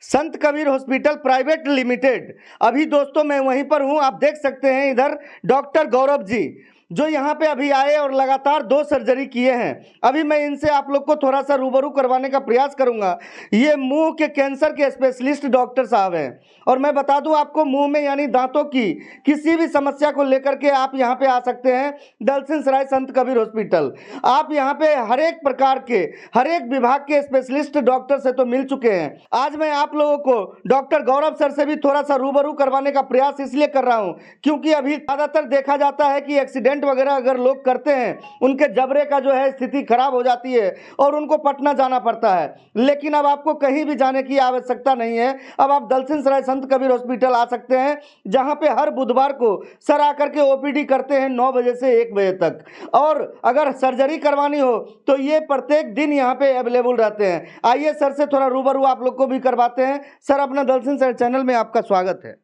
संत Kabir hospital private limited. अभी दोस्तों मैं वहीं पर हूं, आप देख सकते हैं इधर डॉक्टर गौरव जी जो यहाँ पे अभी आए और लगातार 2 सर्जरी किए हैं। अभी मैं इनसे आप लोग को थोड़ा सा रूबरू करवाने का प्रयास करूंगा। ये मुंह के कैंसर के स्पेशलिस्ट डॉक्टर साहब हैं और मैं बता दूं आपको, मुंह में यानी दांतों की किसी भी समस्या को लेकर के आप यहाँ पे आ सकते हैं दलसिंह सराय संत कबीर हॉस्पिटल। आप यहाँ पे हर एक प्रकार के हर एक विभाग के स्पेशलिस्ट डॉक्टर से तो मिल चुके हैं। आज मैं आप लोगों को डॉक्टर गौरव सर से भी थोड़ा सा रूबरू करवाने का प्रयास इसलिए कर रहा हूँ क्योंकि अभी ज्यादातर देखा जाता है कि एक्सीडेंट वगैरह अगर लोग करते हैं उनके जबड़े का जो है स्थिति खराब हो जाती है और उनको पटना जाना पड़ता है। लेकिन अब आपको कहीं भी जाने की आवश्यकता नहीं है। अब आप दलसिंह सराय संत कबीर हॉस्पिटल आ सकते हैं जहां पे हर बुधवार को सर आकर के ओपीडी करते हैं 9 बजे से 1 बजे तक। और अगर सर्जरी करवानी हो तो ये प्रत्येक दिन यहाँ पे अवेलेबल रहते हैं। आइए सर से थोड़ा रूबरू आप लोग को भी करवाते हैं। सर, अपना दलसिंह सराय चैनल में आपका स्वागत है।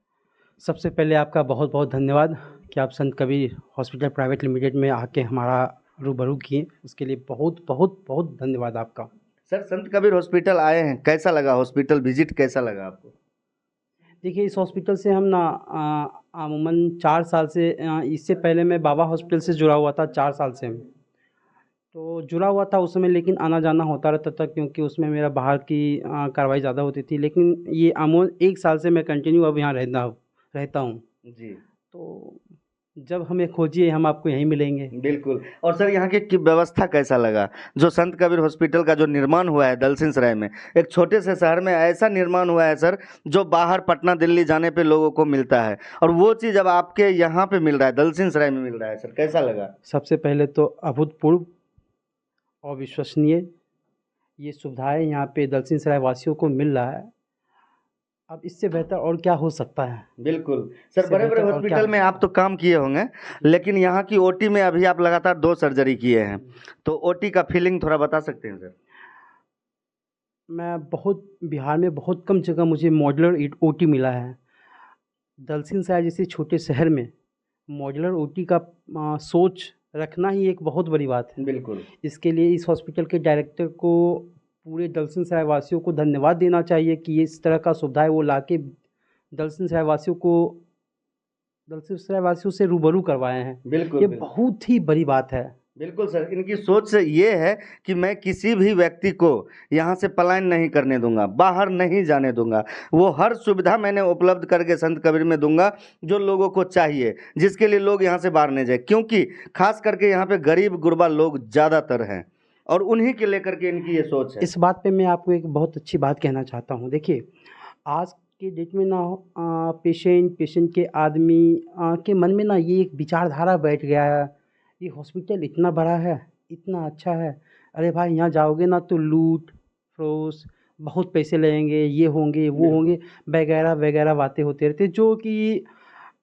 सबसे पहले आपका बहुत बहुत धन्यवाद कि आप संत कबीर हॉस्पिटल प्राइवेट लिमिटेड में आके हमारा रूबरू किए, उसके लिए बहुत बहुत बहुत धन्यवाद आपका। सर, संत कबीर हॉस्पिटल आए हैं, कैसा लगा हॉस्पिटल विजिट, कैसा लगा आपको? देखिए, इस हॉस्पिटल से हम ना अमूमन 4 साल से इससे पहले मैं बाबा हॉस्पिटल से जुड़ा हुआ था। 4 साल से तो जुड़ा हुआ था उस समय, लेकिन आना जाना होता रहता था क्योंकि उसमें मेरा बाहर की कार्रवाई ज़्यादा होती थी। लेकिन ये अमूमन 1 साल से मैं कंटिन्यू अब यहाँ रहता हूँ जी। तो जब हमें खोजिए हम आपको यहीं मिलेंगे। बिल्कुल। और सर, यहाँ की व्यवस्था कैसा लगा? जो संत कबीर हॉस्पिटल का जो निर्माण हुआ है दलसिंह सराय में, एक छोटे से शहर में ऐसा निर्माण हुआ है सर जो बाहर पटना दिल्ली जाने पे लोगों को मिलता है, और वो चीज़ अब आपके यहाँ पे मिल रहा है, दलसिंह सराय में मिल रहा है। सर, कैसा लगा? सबसे पहले तो अभूतपूर्व और विश्वसनीय ये सुविधाएं यहाँ पे दलसिंह सराय वासियों को मिल रहा है। अब इससे बेहतर और क्या हो सकता है? बिल्कुल सर, बड़े बड़े हॉस्पिटल में आप तो काम किए होंगे, लेकिन यहाँ की ओटी में अभी आप लगातार 2 सर्जरी किए हैं, तो ओटी का फीलिंग थोड़ा बता सकते हैं सर? बिहार में बहुत कम जगह मुझे मॉड्यूलर ओटी मिला है। दलसिंह सराय जैसे छोटे शहर में मॉड्यूलर ओटी का सोच रखना ही एक बहुत बड़ी बात है। बिल्कुल। इसके इसके लिए इस हॉस्पिटल के डायरेक्टर को पूरे दलसिंह सराय वासियों को धन्यवाद देना चाहिए कि इस तरह का सुविधाएं वो लाके दलसिंह सराय वासियों से रूबरू करवाए हैं। बिल्कुल, ये बिल्कुल। बहुत ही बड़ी बात है। बिल्कुल सर, इनकी सोच से ये है कि मैं किसी भी व्यक्ति को यहाँ से पलायन नहीं करने दूंगा, बाहर नहीं जाने दूंगा। वो हर सुविधा मैंने उपलब्ध करके संत कबीर में दूंगा जो लोगों को चाहिए, जिसके लिए लोग यहाँ से बाहर नहीं जाए, क्योंकि खास करके यहाँ पे गरीब गुरबा लोग ज़्यादातर हैं और उन्हीं के लेकर के इनकी ये सोच है। इस बात पे मैं आपको एक बहुत अच्छी बात कहना चाहता हूँ। देखिए, आज के डेट में ना पेशेंट के आदमी के मन में ना ये एक विचारधारा बैठ गया है, ये हॉस्पिटल इतना बड़ा है, इतना अच्छा है, अरे भाई यहाँ जाओगे ना तो लूट फरोश, बहुत पैसे लगेंगे, ये होंगे वो होंगे, वगैरह वगैरह बातें होती रहती है जो कि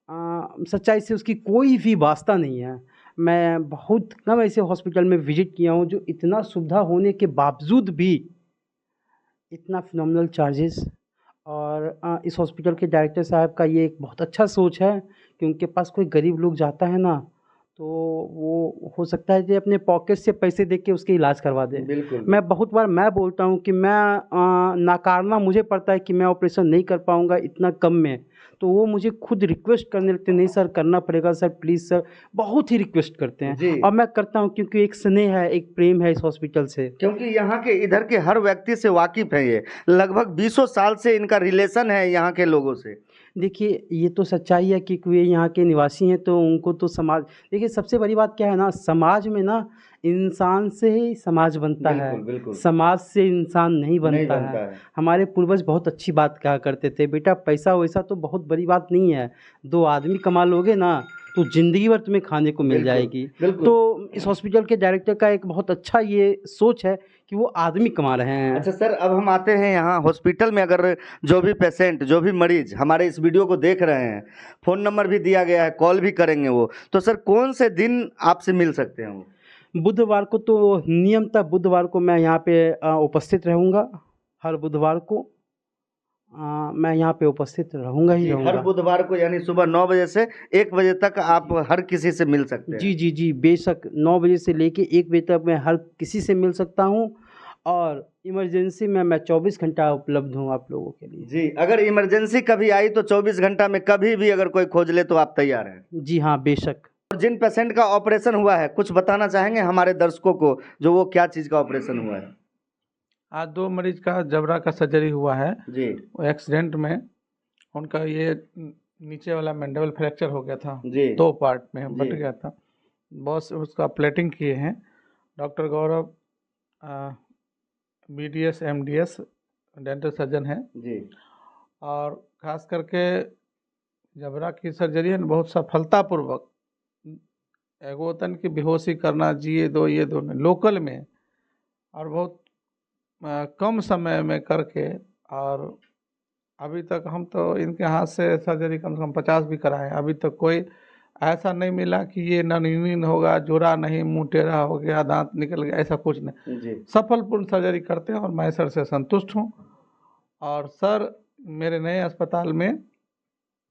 सच्चाई से उसकी कोई भी वास्ता नहीं है। मैं बहुत कम ऐसे हॉस्पिटल में विजिट किया हूँ जो इतना सुविधा होने के बावजूद भी इतना फिनोमिनल चार्जेस। और इस हॉस्पिटल के डायरेक्टर साहब का ये एक बहुत अच्छा सोच है कि उनके पास कोई गरीब लोग जाता है ना तो वो हो सकता है कि अपने पॉकेट से पैसे दे के उसके इलाज करवा दे। बिल्कुल। मैं बहुत बार मैं बोलता हूँ कि मैं नाकारना मुझे पड़ता है कि मैं ऑपरेशन नहीं कर पाऊँगा इतना कम में, तो वो मुझे खुद रिक्वेस्ट करने लगते, नहीं सर करना पड़ेगा सर, प्लीज़ सर, बहुत ही रिक्वेस्ट करते हैं। जी। और मैं करता हूँ क्योंकि एक स्नेह है, एक प्रेम है इस हॉस्पिटल से। क्योंकि यहाँ के इधर के हर व्यक्ति से वाकिफ है, ये लगभग 20 साल से इनका रिलेशन है यहाँ के लोगों से। देखिए, ये तो सच्चाई है कि वे यहाँ के निवासी हैं तो उनको तो समाज, देखिए सबसे बड़ी बात क्या है ना, समाज में ना इंसान से ही समाज बनता है, बिल्कुल, बिल्कुल। समाज से इंसान नहीं बनता है। हमारे पूर्वज बहुत अच्छी बात कहा करते थे, बेटा पैसा वैसा तो बहुत बड़ी बात नहीं है, 2 आदमी कमा लोगे ना तो ज़िंदगी भर तुम्हें खाने को मिल जाएगी। तो इस हॉस्पिटल के डायरेक्टर का एक बहुत अच्छा ये सोच है कि वो आदमी कमा रहे हैं। अच्छा सर, अब हम आते हैं यहाँ हॉस्पिटल में। अगर जो भी पेशेंट, जो भी मरीज हमारे इस वीडियो को देख रहे हैं, फ़ोन नंबर भी दिया गया है, कॉल भी करेंगे वो, तो सर कौन से दिन आपसे मिल सकते हैं वो? बुधवार को तो नियमतः बुधवार को मैं यहाँ पे उपस्थित रहूँगा। हर बुधवार को मैं यहाँ पे उपस्थित रहूँगा ही रहूँगा। हर बुधवार को यानी सुबह 9 बजे से 1 बजे तक आप हर किसी से मिल सकते हैं? जी जी जी, बेशक 9 बजे से लेके 1 बजे तक मैं हर किसी से मिल सकता हूँ। और इमरजेंसी में मैं 24 घंटा उपलब्ध हूँ आप लोगों के लिए। जी, अगर इमरजेंसी कभी आई तो 24 घंटा में कभी भी अगर कोई खोज ले तो आप तैयार हैं। जी हाँ, बेशक। और जिन पेशेंट का ऑपरेशन हुआ है कुछ बताना चाहेंगे हमारे दर्शकों को, जो वो क्या चीज़ का ऑपरेशन हुआ है? आज 2 मरीज का जबड़ा का सर्जरी हुआ है। जी वो एक्सीडेंट में उनका ये नीचे वाला मैंडिबल फ्रैक्चर हो गया था, जी 2 पार्ट में बट जी। गया था। बहुत से उसका प्लेटिंग किए हैं। डॉक्टर गौरव BDS MDS डेंटल सर्जन हैं जी और ख़ास करके जबड़ा की सर्जरी है न, बहुत सफलतापूर्वक एगो होतन की बेहोशी करना, जिए दो ये दो में लोकल में, और बहुत कम समय में करके। और अभी तक हम तो इनके हाथ से सर्जरी कम से कम 50 भी कराए हैं। अभी तक कोई ऐसा नहीं मिला कि ये ननीन होगा, जोड़ा नहीं, मुंह टेढ़ा हो गया, दांत निकल गया, ऐसा कुछ नहीं। जी सफलपूर्ण सर्जरी करते हैं और मैं सर से संतुष्ट हूँ। और सर मेरे नए अस्पताल में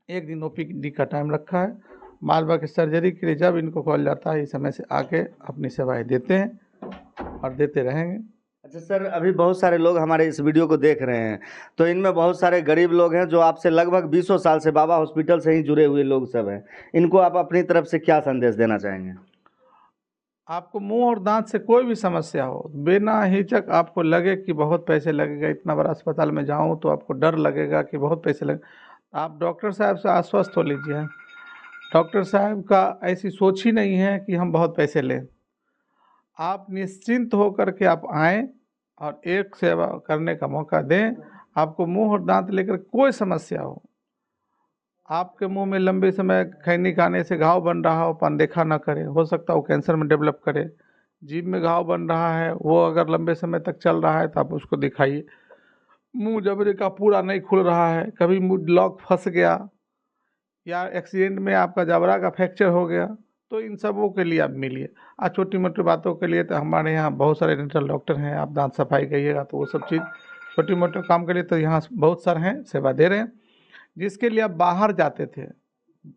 एक दिन OPD का टाइम रखा है। मालवा की सर्जरी के लिए जब इनको कॉल जाता है इस समय से आके अपनी सेवाएं देते हैं और देते रहेंगे। अच्छा सर, अभी बहुत सारे लोग हमारे इस वीडियो को देख रहे हैं, तो इनमें बहुत सारे गरीब लोग हैं जो आपसे लगभग 20 साल से बाबा हॉस्पिटल से ही जुड़े हुए लोग सब हैं। इनको आप अपनी तरफ से क्या संदेश देना चाहेंगे? आपको मुंह और दांत से कोई भी समस्या हो, बिना हिचक आपको लगे कि बहुत पैसे लगेगा, इतना बड़ा अस्पताल में जाऊं तो आपको डर लगेगा कि बहुत पैसे लगे, आप डॉक्टर साहब से आश्वस्त हो लीजिए। डॉक्टर साहब का ऐसी सोच ही नहीं है कि हम बहुत पैसे लें। आप निश्चिंत होकर के आप आएँ और एक सेवा करने का मौका दें। आपको मुंह और दांत लेकर कोई समस्या हो, आपके मुंह में लंबे समय खैनी खाने से घाव बन रहा हो, अनदेखा ना करें, हो सकता है वो कैंसर में डेवलप करे। जीभ में घाव बन रहा है, वो अगर लंबे समय तक चल रहा है तो आप उसको दिखाइए। मुंह जबड़े का पूरा नहीं खुल रहा है, कभी मुंह लॉक फंस गया या एक्सीडेंट में आपका जबड़ा का फ्रैक्चर हो गया, तो इन सबों के लिए आप मिलिए। छोटी मोटी बातों के लिए तो हमारे यहाँ बहुत सारे डेंटल डॉक्टर हैं। आप दांत सफाई करिएगा तो वो सब चीज़ छोटी मोटे काम के लिए तो यहाँ बहुत सारे हैं, सेवा दे रहे हैं। जिसके लिए आप बाहर जाते थे,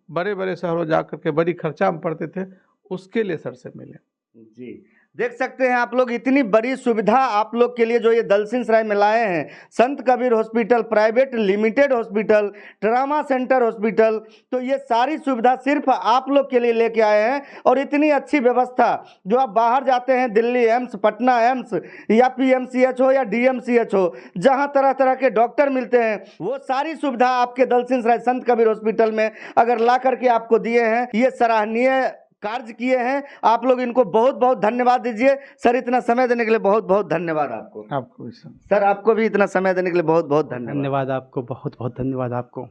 बड़े बड़े शहरों जा कर के बड़ी खर्चा में पड़ते थे, उसके लिए सर से मिले। जी, देख सकते हैं आप लोग, इतनी बड़ी सुविधा आप लोग के लिए जो ये दलसिंह सराय में लाए हैं। संत Kabir hospital private limited hospital, trauma centre hospital, तो ये सारी सुविधा सिर्फ आप लोग के लिए लेके आए हैं। और इतनी अच्छी व्यवस्था जो आप बाहर जाते हैं, दिल्ली एम्स, पटना एम्स या PMCH हो या DMCH हो, जहां तरह तरह के डॉक्टर मिलते हैं, वो सारी सुविधा आपके दलसिंह सराय संत कबीर हॉस्पिटल में अगर ला करके आपको दिए हैं, ये सराहनीय कार्य किए हैं। आप लोग इनको बहुत बहुत धन्यवाद दीजिए। सर, इतना समय देने के लिए बहुत बहुत धन्यवाद आपको। आपको भी सर, आपको भी इतना समय देने के लिए बहुत बहुत धन्यवाद। धन्यवाद आपको, बहुत बहुत धन्यवाद आपको।